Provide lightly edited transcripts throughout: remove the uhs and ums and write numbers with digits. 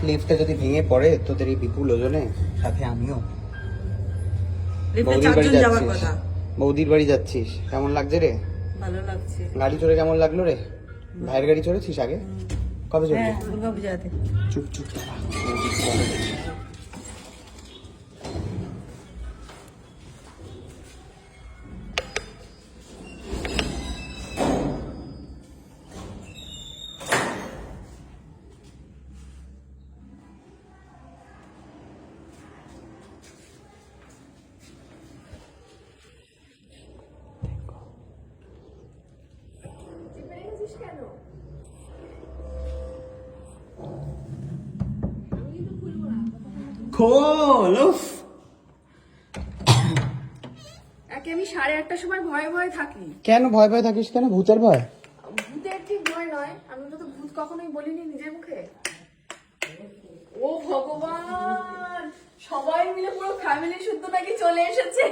লিফটে যদি ভেঙে পড়ে তোদের এই বিপুল ওজনে, সাথে আমিও। লিফটে 4 জন যাওয়ার কথা। বৌদির বাড়ি যাচ্ছিস, কেমন লাগছে রে? ভালো লাগছে। গাড়ি চড়ে কেমন লাগলো রে? ভাইয়ের গাড়ি চড়েছিস আগে? কবে চড়লি? হ্যাঁ, দুর্গাপূজাতে। চুপ চুপ বাবা। খোল। উফ। একে আমি 8:30টার সময় ভয়ে ভয়ে থাকি। কেন ভয় ভয় থাকিস কেন? ভূতের ভয়? ভূতের ঠিক ভয় নয়, আমি তো ভূত কখনোই বলিনি নিজের মুখে। ও ভগবান, সবাই মিলে পুরো ফ্যামিলি শুদ্ধ নাকি চলে এসেছে।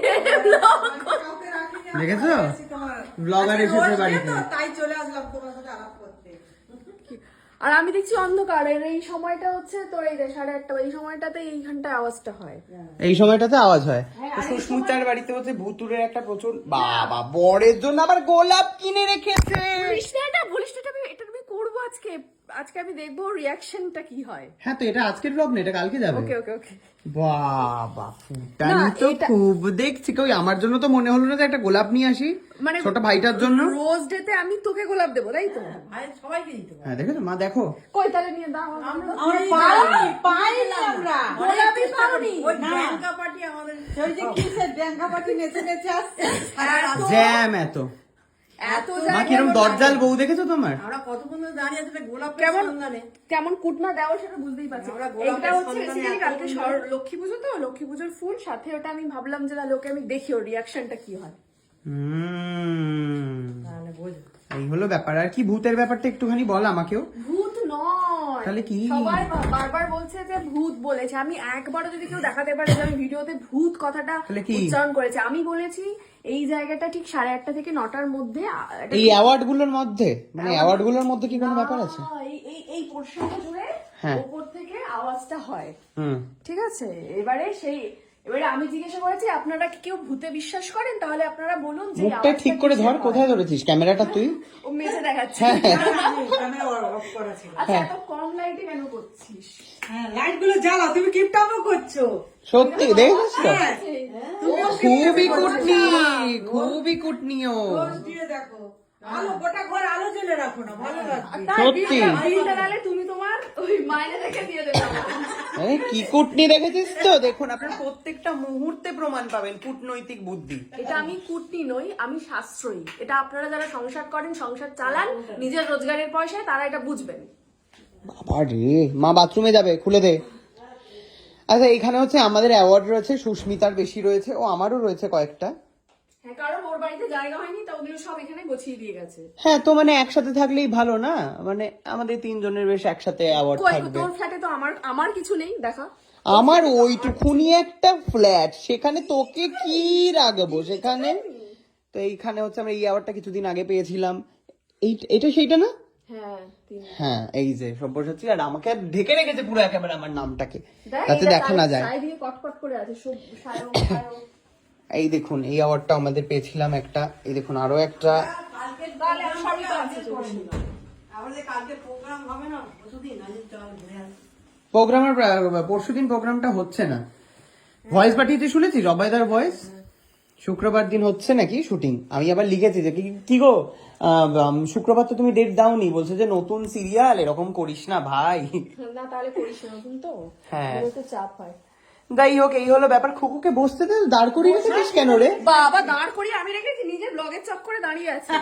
দেখেছো? ব্লগার এসেছে বাড়িতে। তাই চলে আসলাম তোমার সাথে আলাপ করতে। আর আমি দেখছি অন্ধকার, এর এই সময়টা হচ্ছে তোর এই 8:30, এই সময়টাতে এইখানটা আওয়াজটা হয়। এই সময়টাতে আওয়াজ হয়। হ্যাঁ, তো আর এই সুস্মিতার বাড়িতে হচ্ছে ভুতুরের একটা প্রচুর, বাবা বরের জন্য আবার গোলাপ কিনে রেখেছে। বলিস না এটা, বলিস না এটা, এটা আমি করবো আজকে। আজকে আমি দেখবো রিয়াকশনটা কি হয়। হ্যাঁ তো এটা আজকের ব্লগ না, এটা কালকে যাবে। ওকে ওকে ওকে। বাবা ফুটানি না, তো এটা- খুব দেখছি। কই আমার জন্য তো মনে হলো না যে একটা গোলাপ নিয়ে আসি, মানে ছোট ভাইটার জন্য। রোজ ডেতে আমি তোকে গোলাপ দেবো, তাই তো? ভাই সবাইকে দিতে পারে। হ্যাঁ দেখেছো মা, দেখো। কই তাহলে নিয়ে দাও। আমরা পাইনি আমরা। গোলাপই পাওনি। ওই ব্যাংকা পার্টি আমাদের ওই যে কিসের ব্যাংকা পার্টি নেচে নেচে আসছে। জ্যাম এত। এত মা জায়গায় কিরম দরজাল বউ দেখেছো তোমার? আমরা কতক্ষণ ধরে দাঁড়িয়ে আছি গোলাপ কেমন সন্ধানে। কেমন কুটনা দেওয়া সেটা বুঝতেই পারছি। আমরা গোলাপের এটা হচ্ছে সন্ধানে বেসিক্যালি কালকে এতক্ষণ লক্ষ্মী পুজো, তো লক্ষ্মী পুজোর ফুল সাথে ওটা আমি ভাবলাম যে তাহলে ওকে আমি দেখি ওর রিয়াকশনটা কি হয়। তাহলে বোঝ। এই হলো ব্যাপার। আর কি ভূতের ব্যাপারটা একটুখানি বল আমাকেও। ভূত নয়, তাহলে কি? সবাই বারবার বলছে যে ভূত বলেছে। আমি একবারও যদি কেউ দেখাতে পারে যে আমি ভিডিওতে ভূত কথাটা তাহলে কি? উচ্চারণ করেছে, আমি বলেছি এই জায়গাটা ঠিক 8:30 থেকে 9টার মধ্যে একটা এই অ্যাওয়ার্ড গুলোর মধ্যে, মানে অ্যাওয়ার্ড গুলোর মধ্যে কি কোনো ব্যাপার আছে? না, এই পোর্শনটা জুড়ে হ্যাঁ। উপর থেকে আওয়াজটা হয়, হুম। ঠিক আছে? এবারে আমি জিজ্ঞাসা করেছি আপনারা কি কেউ ভূতে বিশ্বাস করেন, তাহলে আপনারা বলুন যে এই মুখটা আওয়াজটা ঠিক করে কিসের ধর। হয়? কোথায় ধরেছিস ক্যামেরাটা তুই? ও মেঝে দেখাচ্ছে। ক্যামেরা অফ করা ছিল। আচ্ছা, এত কম লাইটে কেন করছিস? হ্যাঁ, লাইট গুলো জ্বালাও, তুমি কিপ টাপও করছো। সত্যি দেখছিস তো? হ্যাঁ, খুবই কুটনি, খুবই কুটনিও। রোজ দিয়ে দেখো। আলো গোটা ঘর আলো জ্বেলে রাখো না, ভালো লাগবে। তাই সত্যি? বিলটা নালে তুমি তোমার ওই মাইনে দেখে দিয়ে দেবে। এই কি কুটনি দেখেছিস তো? দেখুন আপনার প্রত্যেকটা মুহূর্তে প্রমাণ পাবেন কূটনৈতিক বুদ্ধি। এটা আমি কুটনি নই, আমি সাশ্রয়ী। এটা আপনারা যারা সংসার করেন, সংসার চালান নিজের রোজগারের পয়সায়, তারা এটা বুঝবেন। বাবা রে, মা বাথরুমে যাবে, খুলে দে। আচ্ছা এখানে হচ্ছে আমাদের অ্যাওয়ার্ড রয়েছে, সুস্মিতার বেশি রয়েছে, ও আমারও রয়েছে কয়েকটা। হ্যাঁ, কারণ ওর বাড়িতে জায়গা হয়নি, তা ওগুলো সব এখানে গুছিয়ে দিয়ে গেছে। হ্যাঁ তো মানে একসাথে থাকলেই ভালো না? মানে আমাদের তিনজনের বেশ একসাথে অ্যাওয়ার্ড কই, থাকবে। তোর ফ্ল্যাটে তো আমার কিছু নেই, দেখা। আমার ওইটুকুনি একটা ফ্ল্যাট, সেখানে তোকে কি রাখবো সেখানে? তো এইখানে হচ্ছে আমরা এই অ্যাওয়ার্ডটা কিছুদিন আগে পেয়েছিলাম। এটা সেইটা না? হ্যাঁ, হ্যাঁ এই যে সব্যসাচী, আর আমাকে ঢেকে রেখেছে পুরো একেবারে আমার নামটাকে, দেখ, যাতে এটা দেখা না যায়। সাইড দিয়ে কটকট করে আছে সব সায়ক। এই দেখুন এই অ্যাওয়ার্ডটা আমাদের পেয়েছিলাম একটা। এই দেখুন আরো একটা। তাহলে সবই তো আছে তোর। আমাদের কালকে প্রোগ্রাম হবে না প্রতিদিন, আজ চল ঘুরে আসি। প্রোগ্রামের পরশুদিন প্রোগ্রামটা হচ্ছে না। ভয়েস পাঠিয়েছি, শুনেছিস অভয়দার ভয়েস? শুক্রবার দিন হচ্ছে নাকি শুটিং। আমি আবার লিখেছি যে কি গো, শুক্রবার তো তুমি ডেট দাওনি। বলছে যে নতুন সিরিয়াল, এরকম করিস না ভাই। না, তাহলে করিস না, নতুন তো। হ্যাঁ। তো চাপ হয়। যাই হোক এই হলো ব্যাপার। খুকুকে বসতে দে, দাঁড় করিয়ে রেখেছিস কেন রে? বাবা, দাঁড় করিয়ে আমি রেখেছি, নিজের ব্লগের চক্করে দাঁড়িয়ে আছে।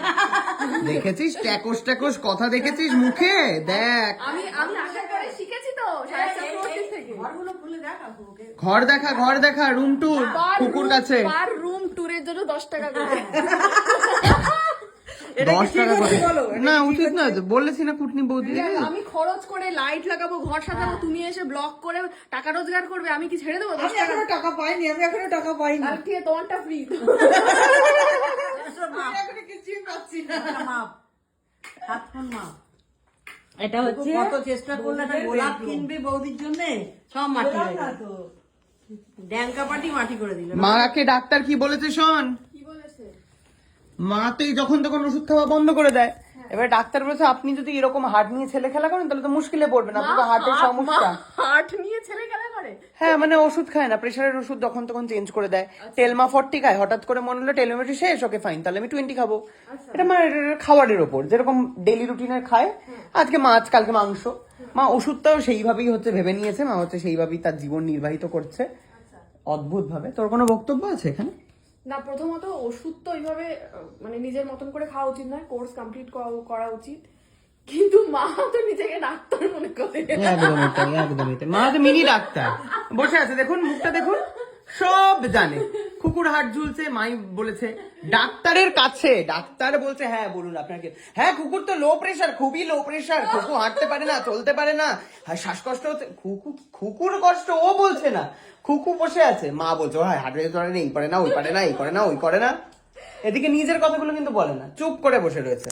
দেখেছিস ট্যাকস ট্যাকস কথা দেখেছিস মুখে? দেখ আমি আসার পরে শিখেছি তো সাহেব চক্রবর্তী থেকে। ঘরগুলো খুলে দেখা ওকে। ঘর দেখা রুম টুর কুকুর কাছে পার রুম ট্যুরের জন্য 10 টাকা করে। 10 টাকা করে না, উচিত না। বলেছি না কুটনি বৌদি। আমি খরচ করে লাইট লাগাবো, ঘর সাজাবো, তুমি এসে ব্লগ করে টাকা রোজগার করবে, আমি কি ছেড়ে দেবো 10 আমি টাকা? এখনো টাকা পাইনি, আমি এখনো টাকা পাইনি। তাহলে ঠিক আছে, তোমারটা ফ্রি। আমি এখনো কিছুই পাচ্ছি না। মাপ হাত ফোন মাপ। এটা হচ্ছে কত চেষ্টা করলে একটা গোলাপ কিনবে বৌদির জন্য, সব মাটি হয়ে গেল। ড্যাঙ্কা পাটি মাটি করে দিল। মাকে ডাক্তার কি বলেছে শোন, কি বলেছে? মা তো এই যখন তখন ওষুধ খাওয়া বন্ধ করে দেয়। এবার ডাক্তার বলেছে আপনি যদি এরকম হার্ট নিয়ে ছেলে খেলা করেন তাহলে তো মুশকিলে পড়বেন, আপনার তো হার্টের সমস্যা। হার্ট নিয়ে ছেলে খেলা করে? হ্যাঁ মানে ওষুধ খায় না, প্রেশারের ওষুধ যখন তখন চেঞ্জ করে দেয়। টেলমা 40 খায়, হঠাৎ করে মনে হলো টেলোমেট্রি শেষ, ওকে ফাইন, তাহলে আমি 20 খাবো। এটা মায়ের খাবারের ওপর, যেরকম ডেলি রুটিনের খায়, আজকে মাছ কালকে মাংস। মা ওষুধটাও সেইভাবেই হচ্ছে ভেবে নিয়েছে, মা হচ্ছে সেইভাবেই তার জীবন নির্বাহিত করছে অদ্ভুত ভাবে। তোর কোনো বক্তব্য আছে এখানে? না, প্রথমত ওষুধ তো এইভাবে মানে নিজের মতন করে খাওয়া উচিত নয়, কোর্স কমপ্লিট করা উচিত। কিন্তু মা তো নিজেকে ডাক্তার মনে করে। একদমই তাই, একদমই তাই। মা তো মিনি ডাক্তার বসে আছে, দেখুন মুখটা দেখুন, সব জানে। কুকুর হাট ঝুলছে, মাই বলেছে ডাক্তারের কাছে, ডাক্তার বলছে হ্যাঁ বলুন আপনাকে, হ্যাঁ কুকুর তো লো প্রেশার, খুবই লো প্রেশার, কুকু হাঁটতে পারে না, চলতে পারে না, হ্যাঁ শ্বাসকষ্ট হচ্ছে। কুকুর কষ্ট ও বলছে না, খুকু বসে আছে, মা বলছে হ্যাঁ হাঁটতে পারে না, এই পারে না, ওই পারে না, এই করে না, ওই করে না। এদিকে নিজের কথাগুলো কিন্তু বলে না, চুপ করে বসে রয়েছে।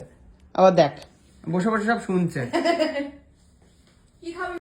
আবার দেখ বসে বসে সব শুনছে। কি খাবি?